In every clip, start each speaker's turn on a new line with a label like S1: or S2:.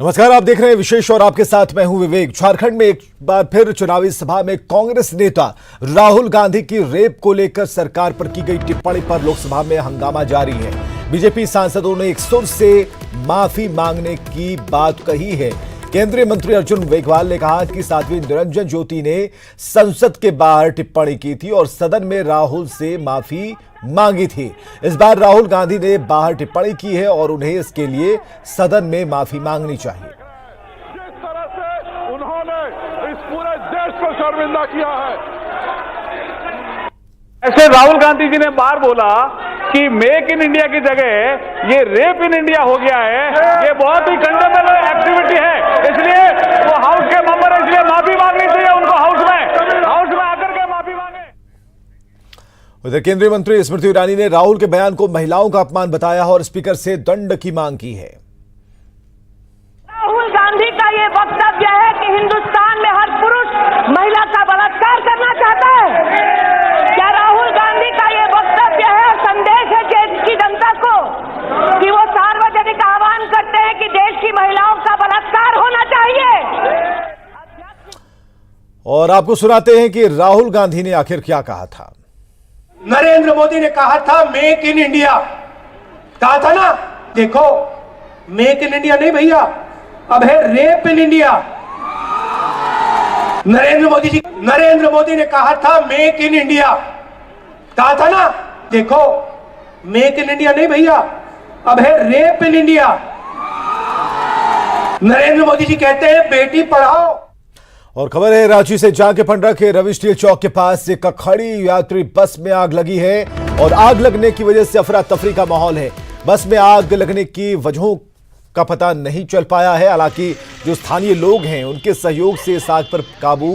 S1: नमस्कार, आप देख रहे हैं विशेष और आपके साथ मैं हूं विवेक। झारखंड में एक बार फिर चुनावी सभा में कांग्रेस नेता राहुल गांधी की रेप को लेकर सरकार पर की गई टिप्पणी पर लोकसभा में हंगामा जारी है। बीजेपी सांसदों ने एक सुर से माफी मांगने की बात कही है। केंद्रीय मंत्री अर्जुन मेघवाल ने कहा कि साध्वी निरंजन ज्योति ने संसद के बाहर टिप्पणी की थी और सदन में राहुल से माफी मांगी थी। इस बार राहुल गांधी ने बाहर टिप्पणी की है और उन्हें इसके लिए सदन में माफी मांगनी चाहिए।
S2: जिस तरह से उन्होंने इस पूरे देश को शर्मिंदा किया है, ऐसे राहुल गांधी जी ने बार बोला कि मेक इन इंडिया की जगह ये रेप इन इंडिया हो गया है। ये बहुत ही कंडेमेबल एक्टिविटी है, इसलिए वो हाउस के मेंबर है, इसलिए माफी मांगनी चाहिए उनको। हाउस में आकर के माफी मांगे।
S1: उधर केंद्रीय मंत्री स्मृति ईरानी ने राहुल के बयान को महिलाओं का अपमान बताया और स्पीकर से दंड की मांग की है।
S3: राहुल गांधी का ये वक्तव्य है कि हिंदुस्तान में हर पुरुष महिला का बलात्कार करना चाहता है। क्या राहुल गांधी का ये वक्तव्य है, संदेश है देश की जनता को कि वो सार्वजनिक आह्वान करते हैं कि देश की महिलाओं का बलात्कार होना चाहिए।
S1: और आपको सुनाते हैं कि राहुल गांधी ने आखिर क्या कहा था।
S4: नरेंद्र मोदी ने कहा था मेक इन इंडिया, कहा था ना। देखो, मेक इन इंडिया नहीं भैया, अब है rape in India. Narendra Modi ने कहा था मेक इन इंडिया, कहा था ना। देखो, मेक इन इंडिया नहीं भैया, अब है rape in India. Narendra Modi ji कहते हैं बेटी पढ़ाओ।
S1: और खबर है रांची से जाके पंडरा के रवि स्टील चौक के पास एक खड़ी यात्री बस में आग लगी है और आग लगने की वजह से अफरा तफरी का माहौल है। बस में आग लगने की वजहों का पता नहीं चल पाया है। हालांकि जो स्थानीय लोग हैं उनके सहयोग से इस आग पर काबू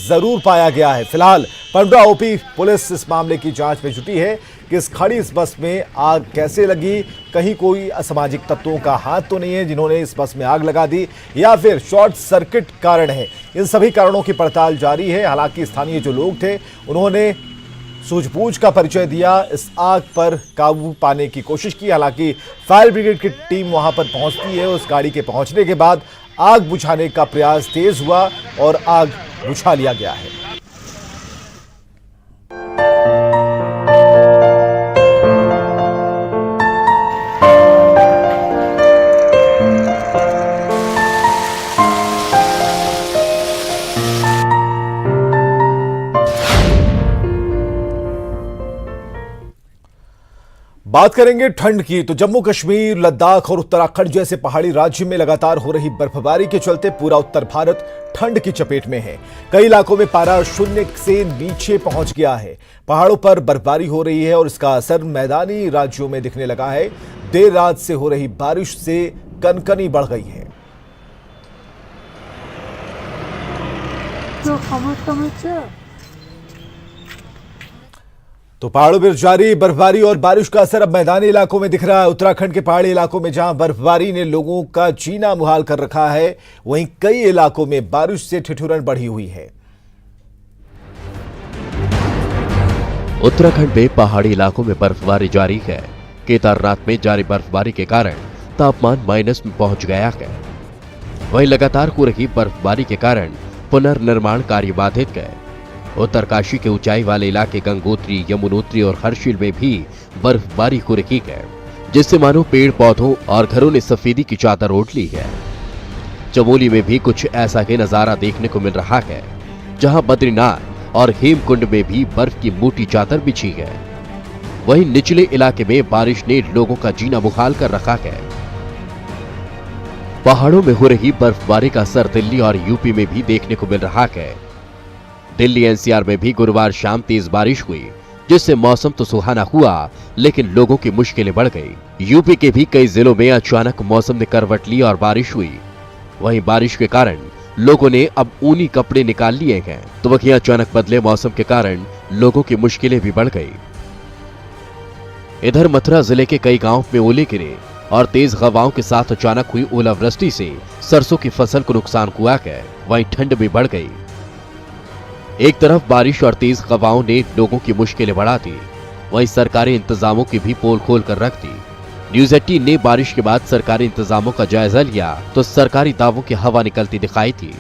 S1: जरूर पाया गया है। फिलहाल पंडरा ओपी पुलिस इस मामले की जांच में जुटी है कि इस खड़ी इस बस में आग कैसे लगी। कहीं कोई असामाजिक तत्वों का हाथ तो नहीं है जिन्होंने इस बस में आग लगा दी, या फिर शॉर्ट सर्किट कारण है। इन सभी कारणों की पड़ताल जारी है। हालांकि स्थानीय जो लोग थे उन्होंने सूझबूझ का परिचय दिया, इस आग पर काबू पाने की कोशिश की। हालांकि फायर ब्रिगेड की टीम वहां पर पहुंचती है। उस गाड़ी के पहुंचने के बाद आग बुझाने का प्रयास तेज हुआ और आग बुझा लिया गया है। बात करेंगे ठंड की, तो जम्मू कश्मीर, लद्दाख और उत्तराखंड जैसे पहाड़ी राज्य में लगातार हो रही बर्फबारी के चलते पूरा उत्तर भारत ठंड की चपेट में है। कई इलाकों में पारा शून्य से नीचे पहुंच गया है। पहाड़ों पर बर्फबारी हो रही है और इसका असर मैदानी राज्यों में दिखने लगा है। देर रात से हो रही बारिश से कनकनी बढ़ गई है। तो पहाड़ों पर जारी बर्फबारी और बारिश का असर अब मैदानी इलाकों में दिख रहा है। उत्तराखंड के पहाड़ी इलाकों में जहां बर्फबारी ने लोगों का जीना मुहाल कर रखा है, वहीं कई इलाकों में बारिश से ठिठुरन बढ़ी हुई है।
S5: उत्तराखंड में पहाड़ी इलाकों में बर्फबारी जारी है। केदारनाथ में जारी बर्फबारी के कारण तापमान माइनस में पहुंच गया है। वहीं लगातार हो रही बर्फबारी के कारण पुनर्निर्माण कार्य बाधित गए। उत्तरकाशी के ऊंचाई वाले इलाके गंगोत्री, यमुनोत्री और हर्षिल में भी बर्फबारी हो रही है, जिससे मानो पेड़ पौधों और घरों ने सफेदी की चादर ओढ़ ली है। चमोली में भी कुछ ऐसा ही नजारा देखने को मिल रहा है, जहां बद्रीनाथ और हेमकुंड में भी बर्फ की मोटी चादर बिछी है। वहीं निचले इलाके में बारिश ने लोगों का जीना मुहाल कर रखा है। पहाड़ों में हो रही बर्फबारी का असर दिल्ली और यूपी में भी देखने को मिल रहा है। दिल्ली एनसीआर में भी गुरुवार शाम तेज बारिश हुई, जिससे मौसम तो सुहाना हुआ, लेकिन लोगों की मुश्किलें बढ़ गई। यूपी के भी कई जिलों में अचानक मौसम ने करवट ली और बारिश हुई। वहीं बारिश के कारण लोगों ने अब ऊनी कपड़े निकाल लिए हैं, तो वहीं अचानक बदले मौसम के कारण लोगों की मुश्किलें भी बढ़ गई। इधर मथुरा जिले के कई गांव में ओले गिरे और तेज हवाओं के साथ अचानक हुई ओलावृष्टि से सरसों की फसल को नुकसान हुआ है। वहीं ठंड भी बढ़ गई। एक तरफ बारिश और तेज हवाओं ने लोगों की मुश्किलें बढ़ा दी, वहीं सरकारी इंतजामों की भी पोल खोल कर रख दी। न्यूज 18 ने बारिश के बाद सरकारी इंतजामों का जायजा लिया तो सरकारी दावों की हवा निकलती दिखाई थी।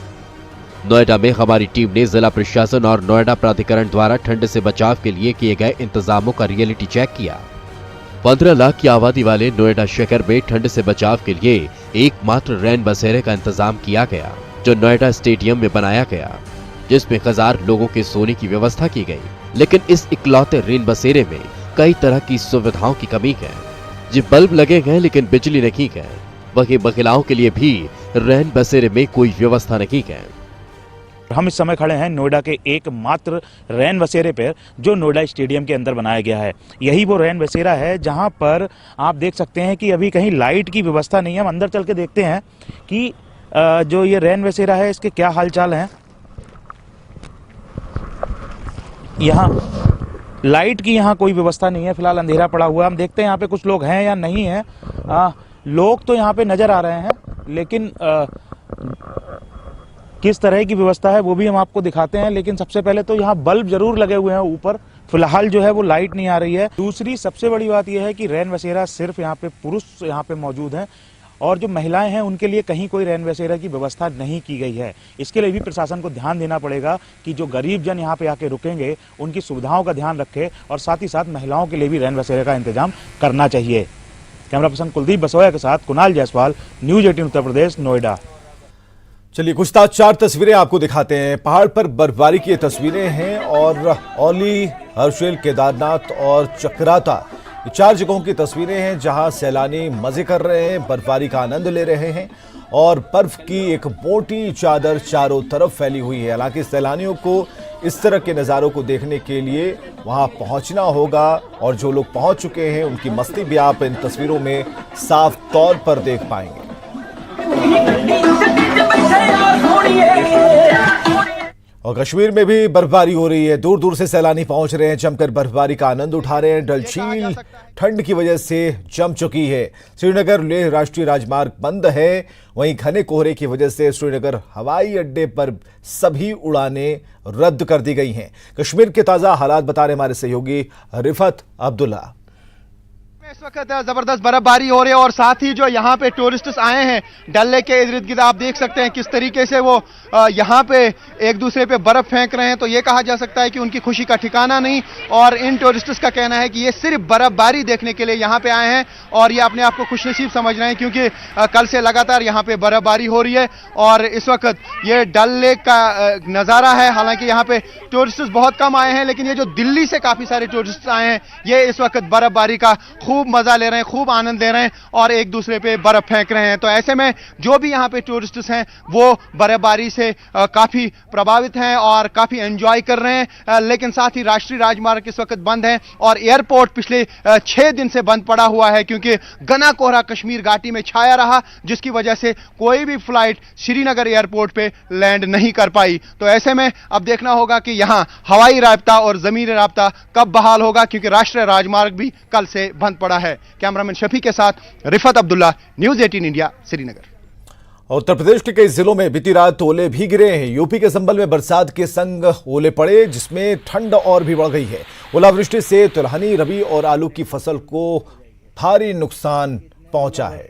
S5: नोएडा में हमारी टीम ने जिला प्रशासन और नोएडा प्राधिकरण द्वारा ठंड से बचाव के लिए किए गए इंतजामों का रियलिटी चेक किया। 15 लाख की आबादी वाले नोएडा शहर में ठंड से बचाव के लिए एकमात्र रैन बसेरे का इंतजाम किया गया, जो नोएडा स्टेडियम में बनाया गया, जिसमें 1000 लोगों के सोने की व्यवस्था की गई। लेकिन इस इकलौते रेन बसेरे में कई तरह की सुविधाओं की कमी है। जी बल्ब लगे गए लेकिन बिजली नहीं है। वहीं महिलाओं के लिए भी रैन बसेरे में कोई व्यवस्था नहीं है।
S6: हम इस समय खड़े हैं नोएडा के एकमात्र रैन बसेरे पर, जो नोएडा स्टेडियम के अंदर बनाया गया है। यही वो रैन बसेरा है जहां पर आप देख सकते हैं कि अभी कहीं लाइट की व्यवस्था नहीं है। हम अंदर चल के देखते हैं कि जो ये रैन बसेरा है इसके क्या हालचाल हैं। यहाँ लाइट की यहाँ कोई व्यवस्था नहीं है, फिलहाल अंधेरा पड़ा हुआ है। हम देखते हैं यहाँ पे कुछ लोग हैं या नहीं हैं। लोग तो यहाँ पे नजर आ रहे हैं, लेकिन किस तरह की व्यवस्था है वो भी हम आपको दिखाते हैं। लेकिन सबसे पहले तो यहाँ बल्ब जरूर लगे हुए हैं ऊपर, फिलहाल जो है वो लाइट नहीं आ रही है। दूसरी सबसे बड़ी बात यह है कि रैन बसेरा सिर्फ यहाँ पे पुरुष यहाँ पे मौजूद हैं, और जो महिलाएं हैं उनके लिए कहीं कोई रैन बसेरा की व्यवस्था नहीं की गई है। इसके लिए भी प्रशासन को ध्यान देना पड़ेगा कि जो गरीब जन यहाँ पे आके रुकेंगे उनकी सुविधाओं का ध्यान रखे, और साथ ही साथ महिलाओं के लिए भी रैन बसेरे का इंतजाम करना चाहिए। कैमरा पर्सन कुलदीप बसोया के साथ कुणाल जायसवाल, न्यूज 18 उत्तर प्रदेश, नोएडा।
S1: चलिए कुछ चार तस्वीरें आपको दिखाते हैं। पहाड़ पर बर्फबारी की तस्वीरें हैं और औली, हर्षिल, केदारनाथ और चक्राता, ये 4 जगहों की तस्वीरें हैं जहां सैलानी मजे कर रहे हैं, बर्फबारी का आनंद ले रहे हैं और बर्फ की एक मोटी चादर चारों तरफ फैली हुई है। हालांकि सैलानियों को इस तरह के नज़ारों को देखने के लिए वहां पहुंचना होगा, और जो लोग पहुंच चुके हैं उनकी मस्ती भी आप इन तस्वीरों में साफ तौर पर देख पाएंगे। और कश्मीर में भी बर्फबारी हो रही है। दूर दूर से सैलानी पहुंच रहे हैं, जमकर बर्फबारी का आनंद उठा रहे हैं। डल झील ठंड की वजह से जम चुकी है। श्रीनगर लेह राष्ट्रीय राजमार्ग बंद है। वहीं घने कोहरे की वजह से श्रीनगर हवाई अड्डे पर सभी उड़ानें रद्द कर दी गई हैं। कश्मीर के ताजा हालात बता रहे हमारे सहयोगी रिफत अब्दुल्ला।
S7: इस वक्त जबरदस्त बर्फबारी हो रही है, और साथ ही जो यहाँ पे टूरिस्ट्स आए हैं डल लेक के इर्द गिर्द, आप देख सकते हैं किस तरीके से वो यहाँ पे एक दूसरे पे बर्फ फेंक रहे हैं। तो ये कहा जा सकता है कि उनकी खुशी का ठिकाना नहीं, और इन टूरिस्ट्स का कहना है कि ये सिर्फ बर्फबारी देखने के लिए यहाँ पे आए हैं और ये अपने आप को खुशनसीब समझ रहे हैं, क्योंकि कल से लगातार यहाँ पे बर्फबारी हो रही है। और इस वक्त ये डल लेक का नज़ारा है। हालांकि यहाँ पे टूरिस्ट्स बहुत कम आए हैं, लेकिन ये जो दिल्ली से काफी सारे टूरिस्ट आए हैं, ये इस वक्त बर्फबारी का खूब मजा ले रहे हैं, खूब आनंद ले रहे हैं और एक दूसरे पे बर्फ फेंक रहे हैं। तो ऐसे में जो भी यहाँ पे टूरिस्ट्स हैं वो बर्फबारी से काफी प्रभावित हैं और काफी एंजॉय कर रहे हैं। लेकिन साथ ही राष्ट्रीय राजमार्ग इस वक्त बंद है और एयरपोर्ट पिछले 6 दिन से बंद पड़ा हुआ है, क्योंकि घना कोहरा कश्मीर घाटी में छाया रहा, जिसकी वजह से कोई भी फ्लाइट श्रीनगर एयरपोर्ट पे लैंड नहीं कर पाई। तो ऐसे में अब देखना होगा कि यहाँ हवाई राब्ता और जमीनी राब्ता कब बहाल होगा, क्योंकि राष्ट्रीय राजमार्ग भी कल से बंद पड़ा है। कैमरामैन शफी के साथ रिफत अब्दुल्ला, न्यूज 18 इंडिया, श्रीनगर।
S1: उत्तर प्रदेश के कई जिलों में बीती रात ओले भी गिरे हैं। यूपी के संभल में बरसात के संग ओले पड़े, जिसमें ठंड और भी बढ़ गई है। ओलावृष्टि से तिलहनी, रबी और आलू की फसल को भारी नुकसान पहुंचा है।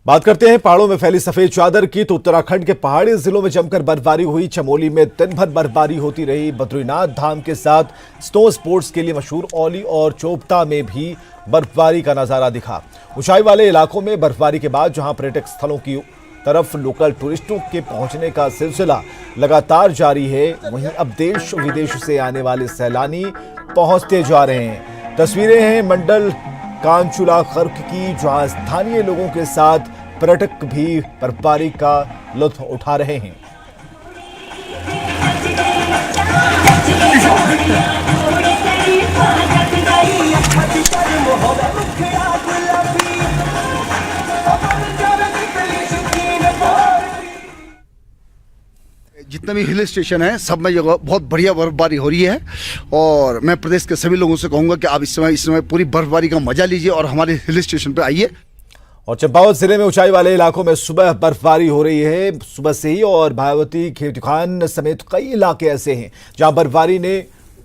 S1: बात करते हैं पहाड़ों में फैली सफेद चादर की, तो उत्तराखंड के पहाड़ी जिलों में जमकर बर्फबारी हुई। चमोली में दिन भर बर्फबारी होती रही। बद्रीनाथ धाम के साथ स्नो स्पोर्ट्स के लिए मशहूर औली और चोपता में भी बर्फबारी का नजारा दिखा। ऊंचाई वाले इलाकों में बर्फबारी के बाद जहां पर्यटक स्थलों की तरफ लोकल टूरिस्टों के पहुंचने का सिलसिला लगातार जारी है, वहीं अब देश विदेश से आने वाले सैलानी पहुंचते जा रहे हैं। तस्वीरें हैं मंडल कांचुला खर्क की, जहां स्थानीय लोगों के साथ पर्यटक भी बर्फबारी का लुत्फ उठा रहे हैं।
S8: जितने भी हिल स्टेशन है सब में बहुत बढ़िया बर्फबारी हो रही है, और मैं प्रदेश के सभी लोगों से कहूंगा कि आप इस समय पूरी बर्फबारी का मजा लीजिए और हमारे हिल स्टेशन पर आइए।
S1: और चंपावत जिले में ऊंचाई वाले इलाकों में सुबह बर्फबारी हो रही है सुबह से ही, और भायावती, खेतखान समेत कई इलाके ऐसे हैं जहां बर्फबारी ने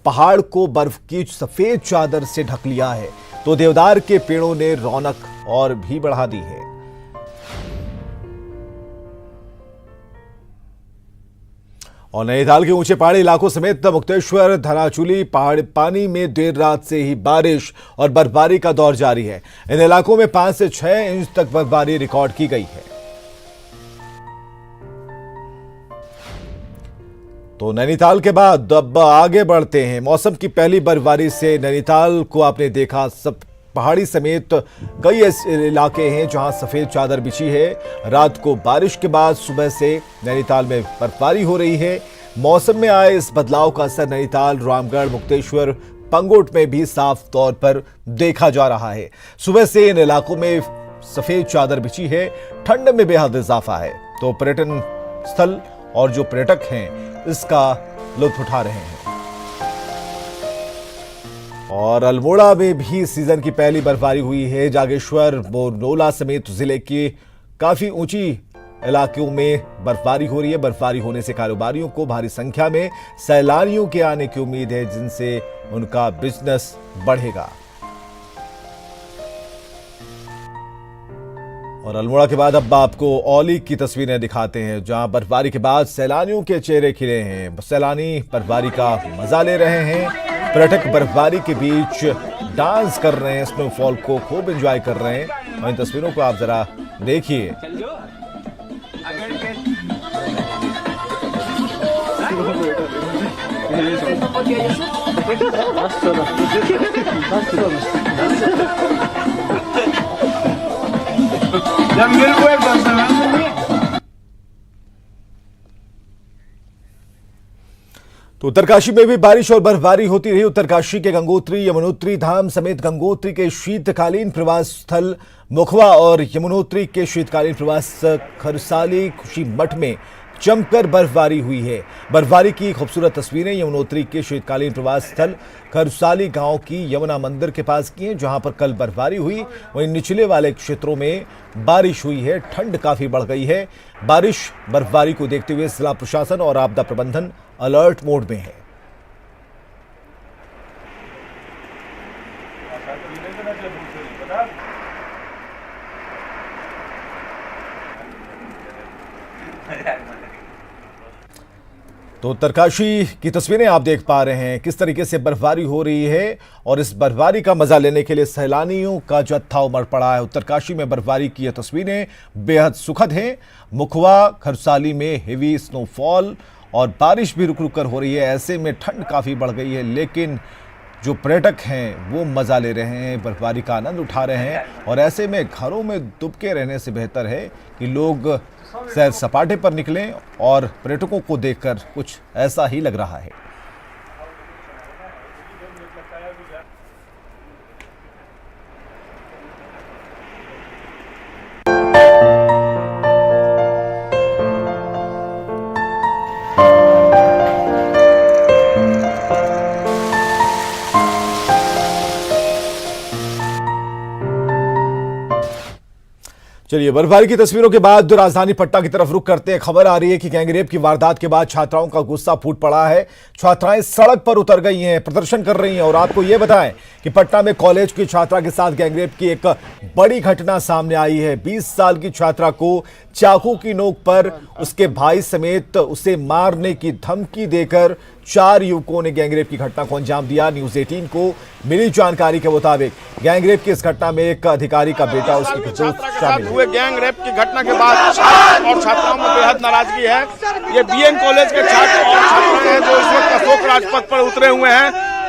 S1: पहाड़ को बर्फ की सफेद चादर से ढक लिया है, तो देवदार के पेड़ों ने रौनक और भी बढ़ा दी है। और नैनीताल के ऊंचे पहाड़ी इलाकों समेत मुक्तेश्वर, धनाचुली पहाड़ पानी में देर रात से ही बारिश और बर्फबारी का दौर जारी है। इन इलाकों में 5 से 6 इंच तक बर्फबारी रिकॉर्ड की गई है। तो नैनीताल के बाद अब आगे बढ़ते हैं। मौसम की पहली बर्फबारी से नैनीताल को आपने देखा, सब पहाड़ी समेत कई ऐसे इलाके हैं जहां सफेद चादर बिछी है। रात को बारिश के बाद सुबह से नैनीताल में बर्फबारी हो रही है। मौसम में आए इस बदलाव का असर नैनीताल, रामगढ़, मुक्तेश्वर, पंगोट में भी साफ तौर पर देखा जा रहा है। सुबह से इन इलाकों में सफेद चादर बिछी है, ठंड में बेहद इजाफा है। तो पर्यटन स्थल और जो पर्यटक हैं इसका लुत्फ उठा रहे हैं। और अल्मोड़ा में भी सीजन की पहली बर्फबारी हुई है। जागेश्वर, बोरनौला समेत जिले के काफी ऊंची इलाकों में बर्फबारी हो रही है। बर्फबारी होने से कारोबारियों को भारी संख्या में सैलानियों के आने की उम्मीद है, जिनसे उनका बिजनेस बढ़ेगा। और अल्मोड़ा के बाद अब आपको औली की तस्वीरें दिखाते हैं, जहां बर्फबारी के बाद सैलानियों के चेहरे खिले हैं। सैलानी बर्फबारी का मजा ले रहे हैं। पर्यटक बर्फबारी के बीच डांस कर रहे हैं, स्नोफॉल को खूब एंजॉय कर रहे हैं। और इन तस्वीरों को आप जरा देखिए। तो उत्तरकाशी में भी बारिश और बर्फबारी होती रही। उत्तरकाशी के गंगोत्री, यमुनोत्री धाम समेत गंगोत्री के शीतकालीन प्रवास स्थल मुखवा और यमुनोत्री के शीतकालीन प्रवास खरसाली खुशी मठ में जमकर बर्फबारी हुई है। बर्फबारी की खूबसूरत तस्वीरें यमुनोत्री के शीतकालीन प्रवास स्थल खरसाली गांव की यमुना मंदिर के पास की हैं, जहां पर कल बर्फबारी हुई। वहीं निचले वाले क्षेत्रों में बारिश हुई है, ठंड काफी बढ़ गई है। बारिश बर्फबारी को देखते हुए जिला प्रशासन और आपदा प्रबंधन अलर्ट मोड में है। तो उत्तरकाशी की तस्वीरें आप देख पा रहे हैं, किस तरीके से बर्फबारी हो रही है। और इस बर्फबारी का मजा लेने के लिए सैलानियों का जत्था उमड़ पड़ा है। उत्तरकाशी में बर्फबारी की ये तस्वीरें बेहद सुखद हैं। मुखवा, खरसाली में हेवी स्नोफॉल और बारिश भी रुक रुक कर हो रही है। ऐसे में ठंड काफ़ी बढ़ गई है, लेकिन जो पर्यटक हैं वो मज़ा ले रहे हैं, बर्फबारी का आनंद उठा रहे हैं। और ऐसे में घरों में दुबके रहने से बेहतर है कि लोग सैर सपाटे पर निकलें। और पर्यटकों को देखकर कुछ ऐसा ही लग रहा है। चलिए, बर्फबारी की तस्वीरों के बाद राजधानी पटना की तरफ रुख करते हैं। खबर आ रही है कि गैंगरेप की वारदात के बाद छात्राओं का गुस्सा फूट पड़ा है। छात्राएं सड़क पर उतर गई हैं, प्रदर्शन कर रही हैं। और आपको यह बताएं कि पटना में कॉलेज की छात्रा के साथ गैंगरेप की एक बड़ी घटना सामने आई है। 20 साल की छात्रा को चाकू की नोक पर उसके भाई समेत उसे मारने की धमकी देकर 4 युवकों ने गैंगरेप की घटना को अंजाम दिया। न्यूज 18 को मिली जानकारी के मुताबिक गैंगरेप की इस घटना में एक अधिकारी का बेटा उसके दोस्त शामिल
S9: हुए। गैंगरेप की घटना के बाद छात्र और छात्राओं में बेहद नाराजगी है। ये बीएन कॉलेज के छात्र और छात्राएं हैं जो इस वक्त अशोक राजपथ पर उतरे हुए हैं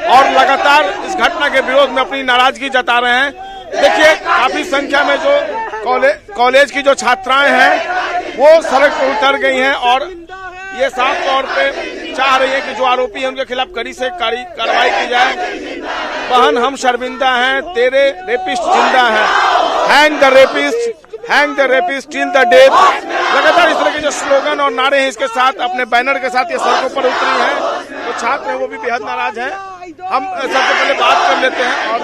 S9: और लगातार इस घटना के विरोध में अपनी नाराजगी जता रहे हैं। देखिए, काफी संख्या में जो कॉलेज की जो छात्राएं हैं वो सड़क पर उतर गई हैं और ये साफ तौर पे चाह रही है कि जो आरोपी हैं उनके खिलाफ कड़ी से कार्रवाई की जाए। बहन, हम शर्मिंदा हैं, तेरे रेपिस्ट जिंदा हैं, hang the rapist till the death. लगातार इस तरह के जो स्लोगन और नारे हैं इसके साथ अपने बैनर के साथ ये सड़कों पर उतरी हैं। तो छात्र हैं वो भी बेहद नाराज हैं। हम सबसे पहले बात कर लेते हैं और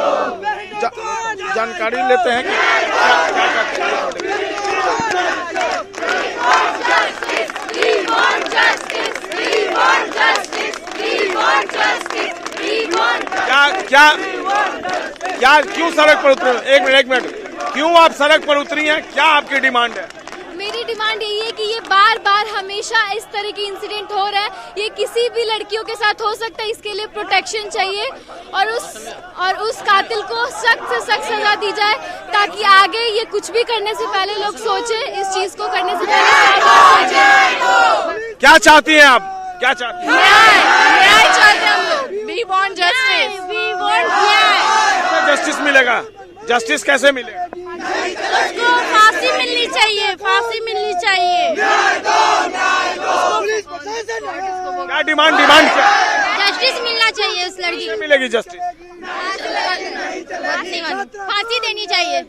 S9: जानकारी लेते हैं कि क्या कहते हैं।
S10: We want justice. We want justice. We want justice. We
S9: क्या क्या क्यों सड़क पर उतरे? एक मिनट, क्यों आप सड़क पर उतरी हैं? क्या आपकी डिमांड है?
S10: मेरी डिमांड यही है कि ये बार बार हमेशा इस तरह की इंसिडेंट हो रहा है, ये किसी भी लड़कियों के साथ हो सकता है, इसके लिए प्रोटेक्शन चाहिए और उस कातिल को सख्त से सख्त सजा दी जाए, ताकि आगे ये कुछ भी करने से पहले लोग सोचे, इस चीज को करने से पहले सोचे।
S9: क्या चाहती हैं आप? क्या चाहती हैं?
S10: न्याय चाहते हैं हम लोग। We want justice, we want न्याय।
S9: जस्टिस मिलेगा? जस्टिस कैसे मिलेगा?
S10: उसको फांसी मिलनी चाहिए, फांसी मिलनी चाहिए।
S9: क्या डिमांड क्या?
S10: जस्टिस मिलना चाहिए उस लड़की को।
S9: मिलेगी जस्टिस?
S10: फांसी देनी चाहिए।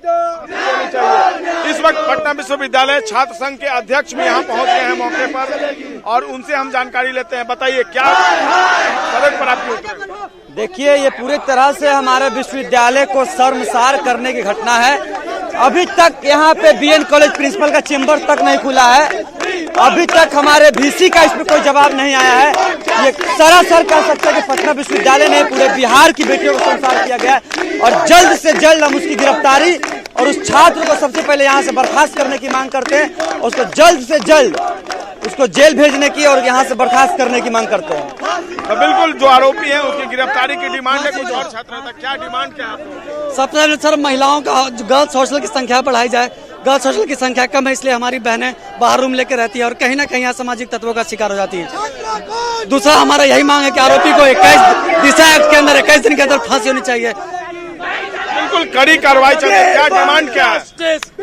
S9: इस वक्त पटना विश्वविद्यालय छात्र संघ के अध्यक्ष भी यहाँ पहुँच गए हैं मौके पर और उनसे हम जानकारी लेते हैं। बताइए क्या सड़क पर आपकी उतरे?
S11: देखिए, ये पूरी तरह से हमारे विश्वविद्यालय को शर्मसार करने की घटना है। अभी तक यहाँ पे बीएन कॉलेज प्रिंसिपल का चेंबर तक नहीं खुला है। अभी तक हमारे वीसी का इसमें कोई जवाब नहीं आया है। ये सरासर कह सकते हैं कि पटना विश्वविद्यालय ने पूरे बिहार की बेटियों को शर्मसार किया गया और जल्द से जल्द हम उसकी गिरफ्तारी और उस छात्र को सबसे पहले यहाँ से बर्खास्त करने की मांग करते हैं और उसको जल्द से जल्द उसको जेल भेजने की और यहाँ से बर्खास्त करने की मांग करते हैं।
S9: तो बिल्कुल जो आरोपी हैं उसकी गिरफ्तारी की डिमांड है। कुछ और छात्रों तक क्या डिमांड क्या है?
S11: सबसे पहले सर, महिलाओं का गर्ल्स हॉस्टल की संख्या बढ़ाई जाए। गर्ल्स हॉस्टल की संख्या कम है, इसलिए हमारी बहनें बाहर रूम लेकर रहती है और कहीं ना कहीं यहाँ सामाजिक तत्वों का शिकार हो जाती है। दूसरा हमारा यही मांग है कि आरोपी को 21 दिशा एक्ट के अंदर 21 दिन के अंदर फांसी होनी चाहिए।
S9: बिल्कुल कड़ी कार्रवाई चाहिए। क्या डिमांड क्या है?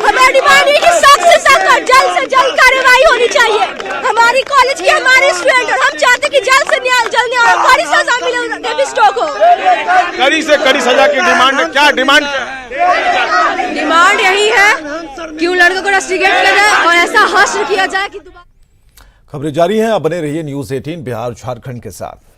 S10: हमारी डिमांड है कि सख्त से सख्त और जल्द से जल्द कार्रवाई होनी चाहिए हमारी कॉलेज की, हमारे स्टूडेंट, और हम चाहते कि जल्द से जल्द और कड़ी सजा मिले रेपिस्टों को।
S9: कड़ी से कड़ी सजा की डिमांड है। क्या डिमांड क्या है?
S10: डिमांड यही है कि उन लड़कों को रस्टिकेट किया जाए और ऐसा हश्र किया जाए कि
S1: खबरें जारी हैं, आप बने रहिए न्यूज़ 18 बिहार झारखंड के साथ।